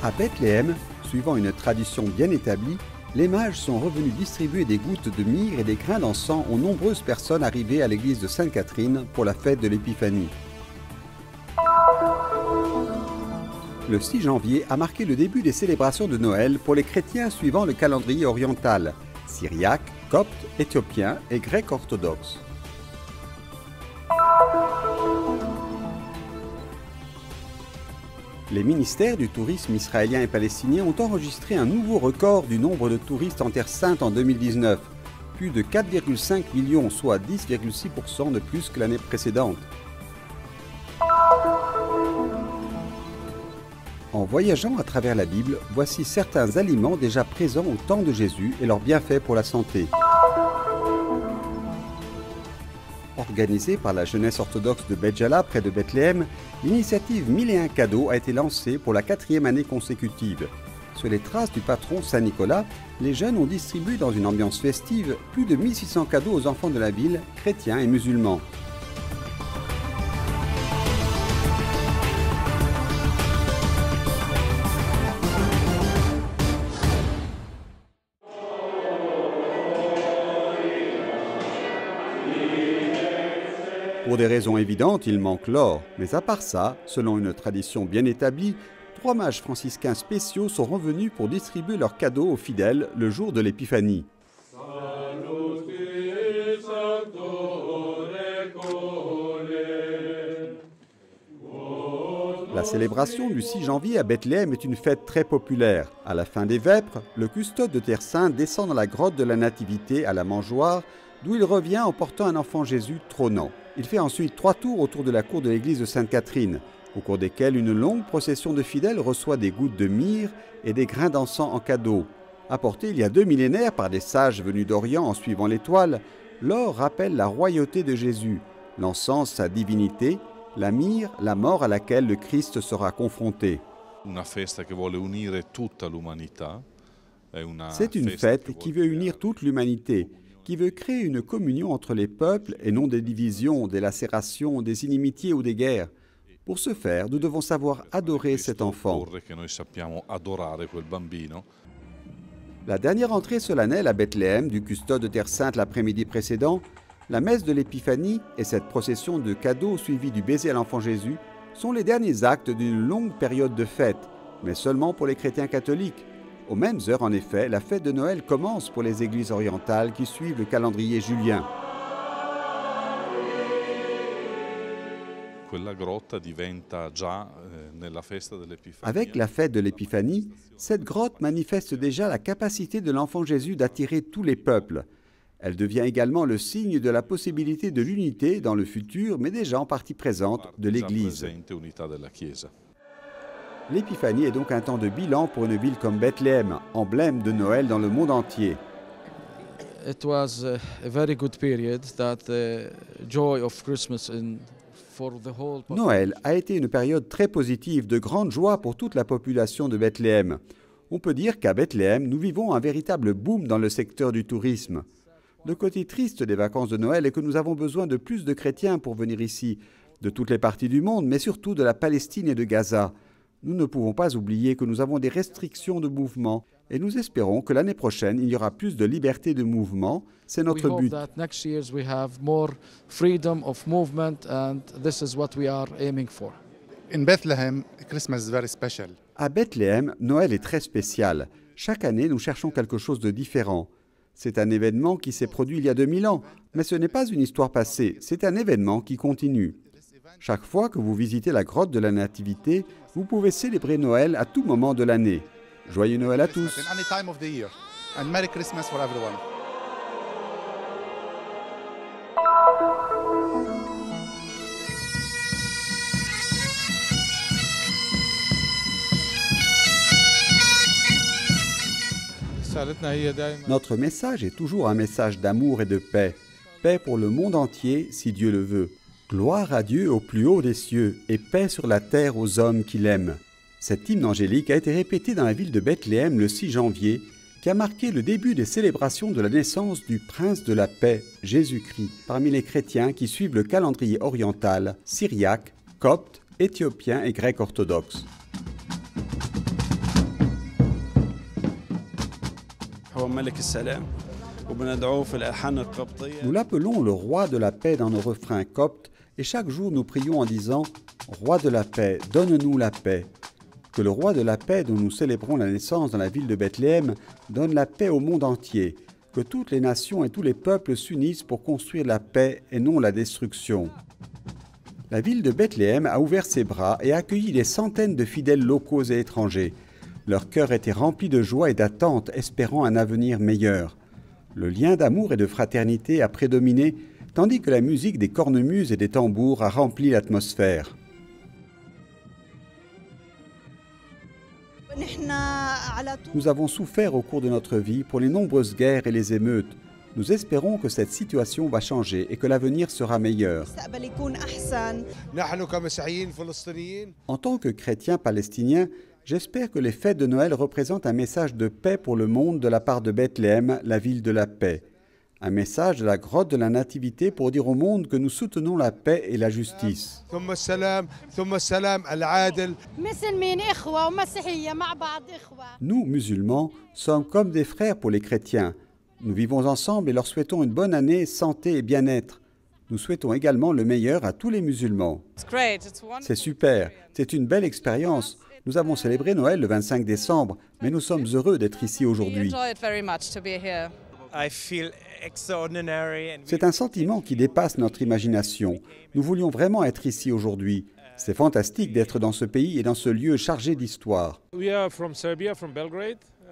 À Bethléem, suivant une tradition bien établie, les mages sont revenus distribuer des gouttes de myrrhe et des grains d'encens aux nombreuses personnes arrivées à l'église de Sainte-Catherine pour la fête de l'Épiphanie. Le 6 janvier a marqué le début des célébrations de Noël pour les chrétiens suivant le calendrier oriental, syriaque, copte, éthiopien et grec orthodoxe. Les ministères du tourisme israélien et palestinien ont enregistré un nouveau record du nombre de touristes en Terre Sainte en 2019, plus de 4,5 millions, soit 10,6% de plus que l'année précédente. En voyageant à travers la Bible, voici certains aliments déjà présents au temps de Jésus et leurs bienfaits pour la santé. Organisée par la jeunesse orthodoxe de Bet Jala près de Bethléem, l'initiative 1001 cadeaux a été lancée pour la 4e année consécutive. Sur les traces du patron Saint-Nicolas, les jeunes ont distribué dans une ambiance festive plus de 1600 cadeaux aux enfants de la ville, chrétiens et musulmans. Pour des raisons évidentes, il manque l'or, mais à part ça, selon une tradition bien établie, 3 mages franciscains spéciaux sont revenus pour distribuer leurs cadeaux aux fidèles le jour de l'Épiphanie. La célébration du 6 janvier à Bethléem est une fête très populaire. À la fin des vêpres, le custode de Terre Sainte descend dans la grotte de la Nativité à la mangeoire, d'où il revient en portant un enfant Jésus trônant. Il fait ensuite 3 tours autour de la cour de l'église de Sainte-Catherine, au cours desquels une longue procession de fidèles reçoit des gouttes de myrrhe et des grains d'encens en cadeau. Apporté il y a 2 millénaires par des sages venus d'Orient en suivant l'étoile, l'or rappelle la royauté de Jésus, l'encens sa divinité, la myrrhe la mort à laquelle le Christ sera confronté. C'est une fête qui veut unir toute l'humanité, qui veut créer une communion entre les peuples et non des divisions, des lacérations, des inimitiés ou des guerres. Pour ce faire, nous devons savoir adorer cet enfant. La dernière entrée solennelle à Bethléem du custode de Terre Sainte l'après-midi précédent, la messe de l'Épiphanie et cette procession de cadeaux suivie du baiser à l'enfant Jésus sont les derniers actes d'une longue période de fête, mais seulement pour les chrétiens catholiques. Aux mêmes heures, en effet, la fête de Noël commence pour les églises orientales qui suivent le calendrier julien. Avec la fête de l'Épiphanie, cette grotte manifeste déjà la capacité de l'enfant Jésus d'attirer tous les peuples. Elle devient également le signe de la possibilité de l'unité dans le futur, mais déjà en partie présente, de l'Église. L'Épiphanie est donc un temps de bilan pour une ville comme Bethléem, emblème de Noël dans le monde entier. Noël a été une période très positive, de grande joie pour toute la population de Bethléem. On peut dire qu'à Bethléem, nous vivons un véritable boom dans le secteur du tourisme. Le côté triste des vacances de Noël est que nous avons besoin de plus de chrétiens pour venir ici, de toutes les parties du monde, mais surtout de la Palestine et de Gaza. Nous ne pouvons pas oublier que nous avons des restrictions de mouvement et nous espérons que l'année prochaine, il y aura plus de liberté de mouvement. C'est notre but. À Bethléem, Noël est très spécial. Chaque année, nous cherchons quelque chose de différent. C'est un événement qui s'est produit il y a 2000 ans, mais ce n'est pas une histoire passée, c'est un événement qui continue. Chaque fois que vous visitez la grotte de la Nativité, vous pouvez célébrer Noël à tout moment de l'année. Joyeux Noël à tous! Notre message est toujours un message d'amour et de paix. Paix pour le monde entier, si Dieu le veut. Gloire à Dieu au plus haut des cieux et paix sur la terre aux hommes qui l'aiment. Cet hymne angélique a été répété dans la ville de Bethléem le 6 janvier, qui a marqué le début des célébrations de la naissance du Prince de la paix, Jésus-Christ, parmi les chrétiens qui suivent le calendrier oriental, syriaque, copte, éthiopien et grec orthodoxe. Nous l'appelons le roi de la paix dans nos refrains coptes et chaque jour nous prions en disant « Roi de la paix, donne-nous la paix ». Que le roi de la paix dont nous célébrons la naissance dans la ville de Bethléem donne la paix au monde entier, que toutes les nations et tous les peuples s'unissent pour construire la paix et non la destruction. La ville de Bethléem a ouvert ses bras et a accueilli des centaines de fidèles locaux et étrangers. Leur cœur était rempli de joie et d'attente, espérant un avenir meilleur. Le lien d'amour et de fraternité a prédominé, tandis que la musique des cornemuses et des tambours a rempli l'atmosphère. Nous avons souffert au cours de notre vie pour les nombreuses guerres et les émeutes. Nous espérons que cette situation va changer et que l'avenir sera meilleur. En tant que chrétien palestinien, j'espère que les fêtes de Noël représentent un message de paix pour le monde de la part de Bethléem, la ville de la paix. Un message de la grotte de la Nativité pour dire au monde que nous soutenons la paix et la justice. Nous, musulmans, sommes comme des frères pour les chrétiens. Nous vivons ensemble et leur souhaitons une bonne année, santé et bien-être. Nous souhaitons également le meilleur à tous les musulmans. C'est super, c'est une belle expérience. Nous avons célébré Noël le 25 décembre, mais nous sommes heureux d'être ici aujourd'hui. C'est un sentiment qui dépasse notre imagination. Nous voulions vraiment être ici aujourd'hui. C'est fantastique d'être dans ce pays et dans ce lieu chargé d'histoire.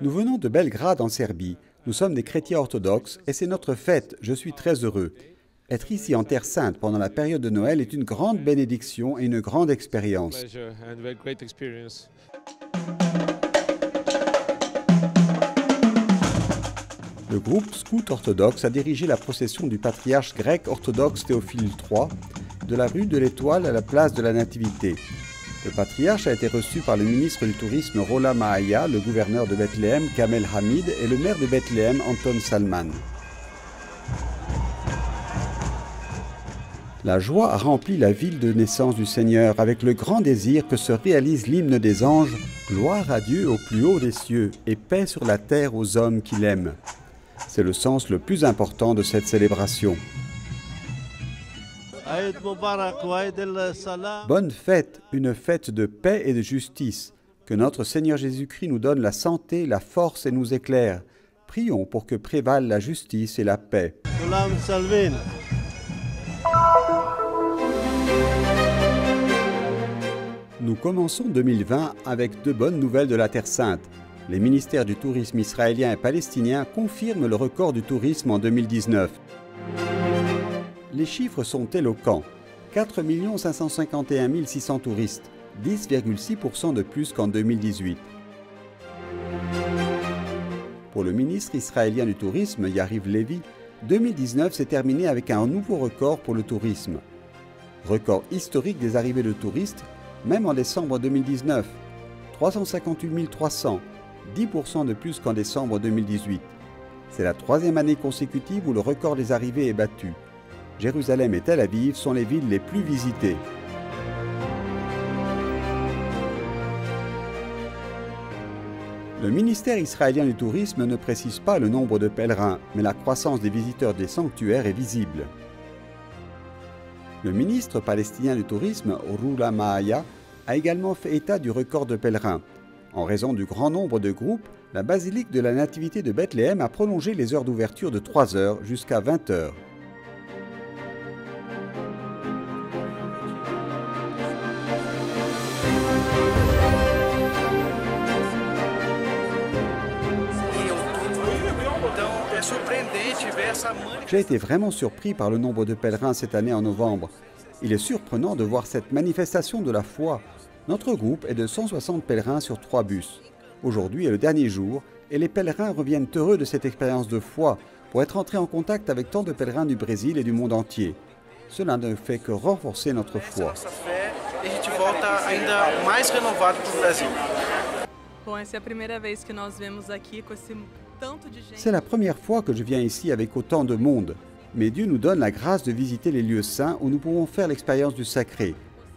Nous venons de Belgrade en Serbie. Nous sommes des chrétiens orthodoxes et c'est notre fête. Je suis très heureux. Être ici en Terre Sainte pendant la période de Noël est une grande bénédiction et une grande expérience. Le groupe scout orthodoxe a dirigé la procession du patriarche grec orthodoxe Théophile III de la rue de l'Étoile à la place de la Nativité. Le patriarche a été reçu par le ministre du Tourisme Rola Mahaya, le gouverneur de Bethléem Kamel Hamid et le maire de Bethléem Anton Salman. La joie a rempli la ville de naissance du Seigneur avec le grand désir que se réalise l'hymne des anges « Gloire à Dieu au plus haut des cieux et paix sur la terre aux hommes qui l'aiment ». C'est le sens le plus important de cette célébration. Bonne fête, une fête de paix et de justice. Que notre Seigneur Jésus-Christ nous donne la santé, la force et nous éclaire. Prions pour que prévalent la justice et la paix. Nous commençons 2020 avec de bonnes nouvelles de la Terre Sainte. Les ministères du tourisme israélien et palestinien confirment le record du tourisme en 2019. Les chiffres sont éloquents. 4 551 600 touristes, 10,6% de plus qu'en 2018. Pour le ministre israélien du tourisme, Yariv Levy, 2019 s'est terminé avec un nouveau record pour le tourisme. Record historique des arrivées de touristes, même en décembre 2019. 358 300, 10% de plus qu'en décembre 2018. C'est la troisième année consécutive où le record des arrivées est battu. Jérusalem et Tel Aviv sont les villes les plus visitées. Le ministère israélien du tourisme ne précise pas le nombre de pèlerins, mais la croissance des visiteurs des sanctuaires est visible. Le ministre palestinien du tourisme, Rola Mahaya, a également fait état du record de pèlerins. En raison du grand nombre de groupes, la basilique de la Nativité de Bethléem a prolongé les heures d'ouverture de 3 heures jusqu'à 20 heures. J'ai été vraiment surpris par le nombre de pèlerins cette année en novembre. Il est surprenant de voir cette manifestation de la foi. Notre groupe est de 160 pèlerins sur 3 bus. Aujourd'hui est le dernier jour et les pèlerins reviennent heureux de cette expérience de foi pour être entrés en contact avec tant de pèlerins du Brésil et du monde entier. Cela ne fait que renforcer notre foi. C'est la première fois que je viens ici avec autant de monde. Mais Dieu nous donne la grâce de visiter les lieux saints où nous pouvons faire l'expérience du sacré.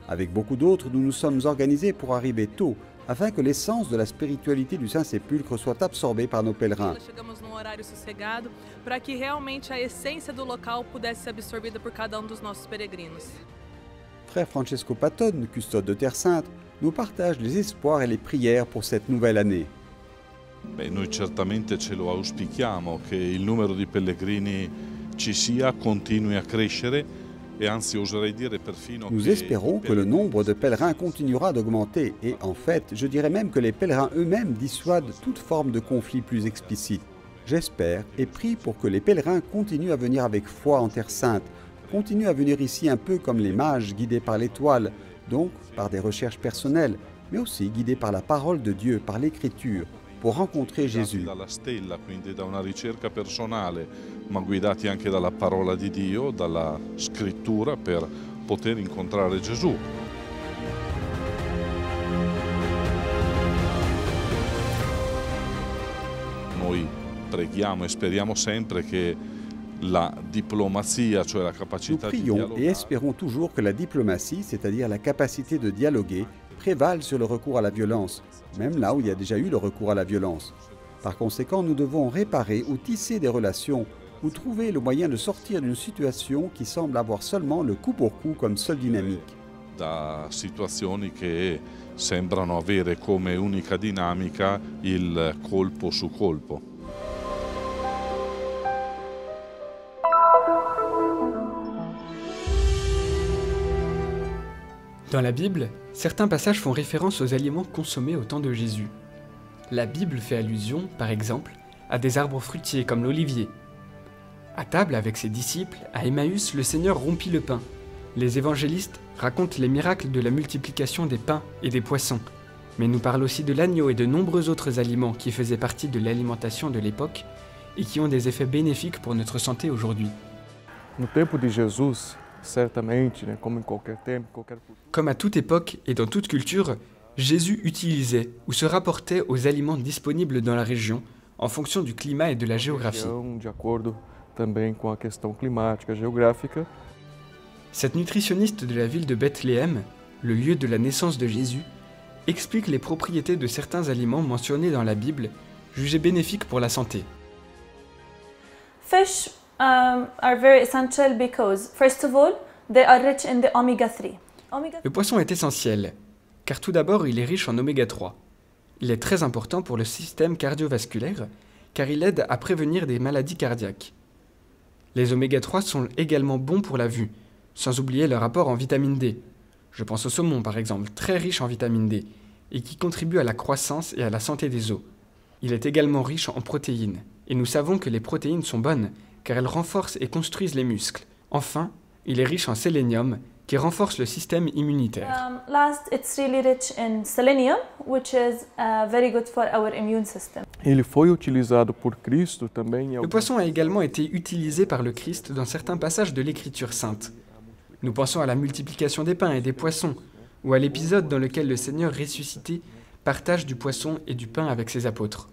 Avec beaucoup d'autres, nous nous sommes organisés pour arriver tôt, afin que l'essence de la spiritualité du Saint-Sépulcre soit absorbée par nos pèlerins. Chegamos num horário sossegado para que realmente a essência do local pudesse ser absorvida por cada dos nossos peregrinos. Frère Francesco Patton, custode de Terre Sainte, nous partage les espoirs et les prières pour cette nouvelle année. Noi certamente ce lo auspichiamo che il numero di pellegrini ci sia, continui a crescere e anzi oserei dire perfino Nous espérons que le nombre de pèlerins continuera d'augmenter et en fait, je dirais même que les pèlerins eux-mêmes dissuadent toute forme de conflit plus explicite. J'espère et prie pour que les pèlerins continuent à venir avec foi en Terre Sainte, continuent à venir ici un peu comme les mages guidés par l'étoile, donc par des recherches personnelles, mais aussi guidés par la parole de Dieu, par l'Écriture, pour rencontrer Jésus. Dalla stella, quindi da una ricerca personale, ma guidati anche dalla parola di Dio, dalla scrittura per poter incontrare Gesù. Noi preghiamo e speriamo sempre che la diplomazia, cioè la Nous capacità di prions et dialogare, espérons toujours que la diplomatie, c'est-à-dire la capacité de dialoguer, prévale sur le recours à la violence, même là où il y a déjà eu le recours à la violence. Par conséquent, nous devons réparer ou tisser des relations ou trouver le moyen de sortir d'une situation qui semble avoir seulement le coup pour coup comme seule dynamique. da situazioni che sembrano avere come unica dinamica il colpo su colpo. Dans la Bible, certains passages font référence aux aliments consommés au temps de Jésus. La Bible fait allusion, par exemple, à des arbres fruitiers comme l'olivier. À table avec ses disciples, à Emmaüs, le Seigneur rompit le pain. Les évangélistes racontent les miracles de la multiplication des pains et des poissons, mais nous parlent aussi de l'agneau et de nombreux autres aliments qui faisaient partie de l'alimentation de l'époque et qui ont des effets bénéfiques pour notre santé aujourd'hui. No tempo de Jesus, certamente, como em qualquer tempo, qualquer cultura, Comme à toute époque et dans toute culture, Jésus utilisait ou se rapportait aux aliments disponibles dans la région en fonction du climat et de la géographie. de acordo também com a questão climática, geográfica. Cette nutritionniste de la ville de Bethléem, le lieu de la naissance de Jésus, explique les propriétés de certains aliments mentionnés dans la Bible, jugés bénéfiques pour la santé. Fish are very essential because, first of all, they are rich in the omega-3. Le poisson est essentiel, car tout d'abord il est riche en oméga 3. Il est très important pour le système cardiovasculaire, car il aide à prévenir des maladies cardiaques. Les oméga 3 sont également bons pour la vue, sans oublier leur apport en vitamine D. Je pense au saumon par exemple, très riche en vitamine D, et qui contribue à la croissance et à la santé des os. Il est également riche en protéines, et nous savons que les protéines sont bonnes, car elles renforcent et construisent les muscles. Enfin, il est riche en sélénium, qui renforce le système immunitaire. Last, it's really rich in selenium, which is very good for our immune system. Ele foi utilizado por Cristo também em Le poisson a également été utilisé par le Christ dans certains passages de l'Écriture sainte. Nous pensons à la multiplication des pains et des poissons, ou à l'épisode dans lequel le Seigneur ressuscité partage du poisson et du pain avec ses apôtres.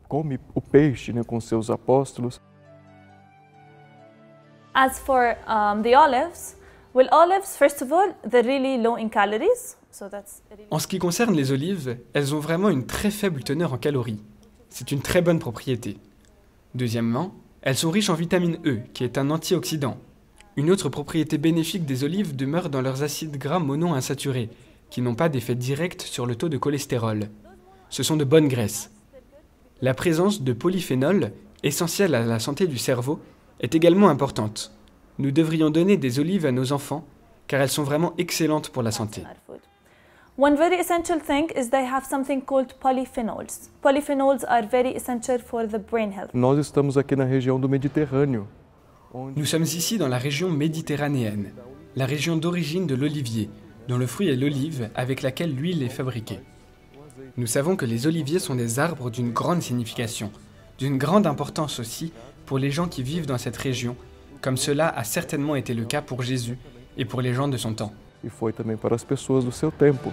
come o peixe, com seus apóstolos. As for the olives, well, olives, first of all, they're really low in calories, so that's really... En ce qui concerne les olives, elles ont vraiment une très faible teneur en calories. C'est une très bonne propriété. Deuxièmement, elles sont riches en vitamine E, qui est un antioxydant. Une autre propriété bénéfique des olives demeure dans leurs acides gras monoinsaturés, qui n'ont pas d'effet direct sur le taux de cholestérol. Ce sont de bonnes graisses. La présence de polyphénols, essentiels à la santé du cerveau, est également importante. Nous devrions donner des olives à nos enfants, car elles sont vraiment excellentes pour la santé. our food. One very essential thing is they have something called polyphenols. Polyphenols are very essential for the brain health. Nós estamos aqui na região do Mediterrâneo, onde Nous sommes ici dans la région méditerranéenne, la région d'origine de l'olivier, dont le fruit est l'olive avec laquelle l'huile est fabriquée. Nous savons que les oliviers sont des arbres d'une grande signification, d'une grande importance aussi pour les gens qui vivent dans cette région, comme cela a certainement été le cas pour Jésus et pour les gens de son temps. e foi também para as pessoas do seu tempo.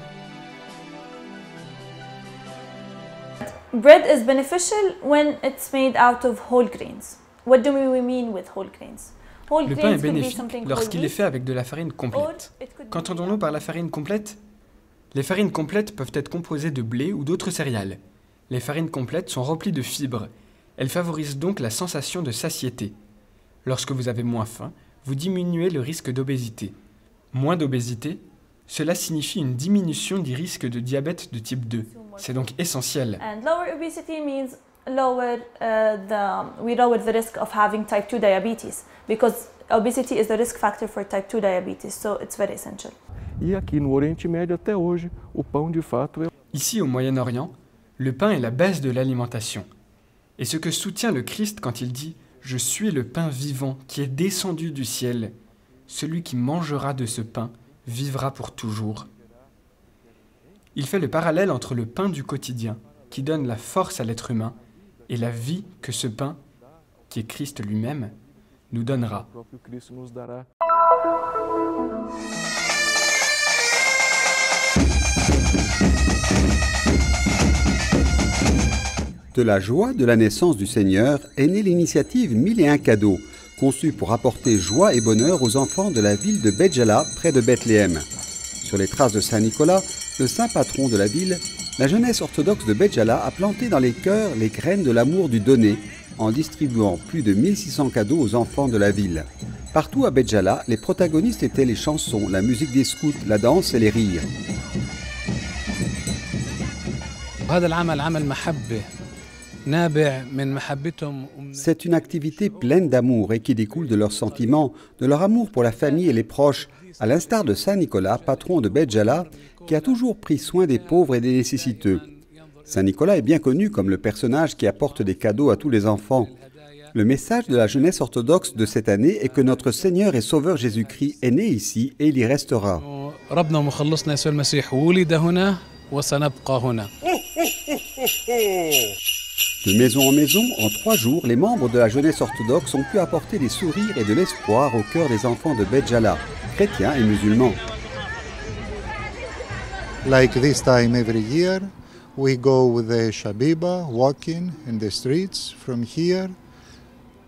Bread is beneficial when it's made out of whole grains. What do we mean with whole grains? Whole Le pain est grains could be bénéfique something whole lorsqu'il est wheat, fait avec de la farine or complète. it could be Qu'entendons-nous par la farine complète? Les farines complètes peuvent être composées de blé ou d'autres céréales. Les farines complètes sont remplies de fibres. Elles favorisent donc la sensation de satiété. Lorsque vous avez moins faim, vous diminuez le risque d'obésité. Moins d'obésité, cela signifie une diminution du risque de diabète de type 2. C'est donc essentiel. And lower obesity means we lower the risk of having type 2 diabetes because obesity is the risk factor for type 2 diabetes, so it's very essential. E aqui no Oriente Médio até hoje, o pão de fato é... Ici au Moyen-Orient, le pain est la base de l'alimentation. Et ce que soutient le Christ quand il dit « Je suis le pain vivant qui est descendu du ciel. Celui qui mangera de ce pain vivra pour toujours. » Il fait le parallèle entre le pain du quotidien, qui donne la force à l'être humain, et la vie que ce pain, qui est Christ lui-même, nous donnera. O próprio Cristo nos dará. De la joie de la naissance du Seigneur est née l'initiative 1001 cadeaux, conçue pour apporter joie et bonheur aux enfants de la ville de Béjala, près de Bethléem. Sur les traces de Saint Nicolas, le saint patron de la ville, la jeunesse orthodoxe de Béjala a planté dans les cœurs les graines de l'amour du donné, en distribuant plus de 1600 cadeaux aux enfants de la ville. Partout à Béjala, les protagonistes étaient les chansons, la musique des scouts, la danse et les rires. C'est une activité pleine d'amour et qui découle de leurs sentiments, de leur amour pour la famille et les proches, à l'instar de Saint Nicolas, patron de Béjala, qui a toujours pris soin des pauvres et des nécessiteux. Saint Nicolas est bien connu comme le personnage qui apporte des cadeaux à tous les enfants. Le message de la jeunesse orthodoxe de cette année est que notre Seigneur et Sauveur Jésus-Christ est né ici et il y restera. De maison en maison, en 3 jours, les membres de la jeunesse orthodoxe ont pu apporter des sourires et de l'espoir au cœur des enfants de Béjala, chrétiens et musulmans. Like this time every year, we go with the Shabiba walking in the streets from here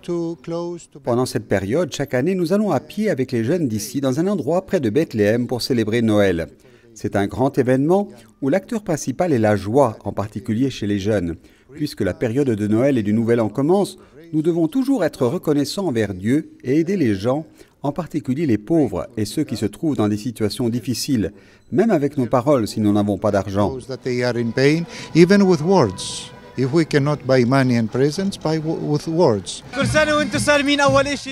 to close to... Pendant cette période, chaque année, nous allons à pied avec les jeunes d'ici dans un endroit près de Bethléem pour célébrer Noël. C'est un grand événement où l'acteur principal est la joie, en particulier chez les jeunes. Puisque la période de Noël et du Nouvel An commence, nous devons toujours être reconnaissants envers Dieu et aider les gens, en particulier les pauvres et ceux qui se trouvent dans des situations difficiles, même avec nos paroles si nous n'avons pas d'argent.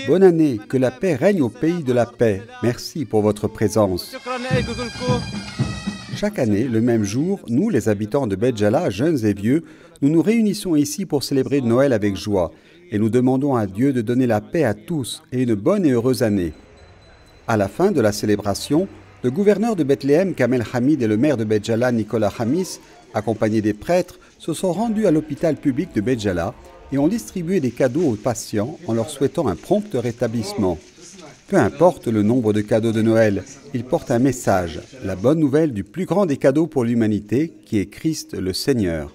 Bonne année, que la paix règne au pays de la paix. Merci pour votre présence. Chaque année, le même jour, nous, les habitants de Béjala, jeunes et vieux, nous nous réunissons ici pour célébrer Noël avec joie et nous demandons à Dieu de donner la paix à tous et une bonne et heureuse année. À la fin de la célébration, le gouverneur de Bethléem, Kamel Hamid, et le maire de Béjala, Nicolas Hamis, accompagnés des prêtres, se sont rendus à l'hôpital public de Béjala et ont distribué des cadeaux aux patients en leur souhaitant un prompt rétablissement. Peu importe le nombre de cadeaux de Noël, ils portent un message, la bonne nouvelle du plus grand des cadeaux pour l'humanité, qui est Christ le Seigneur.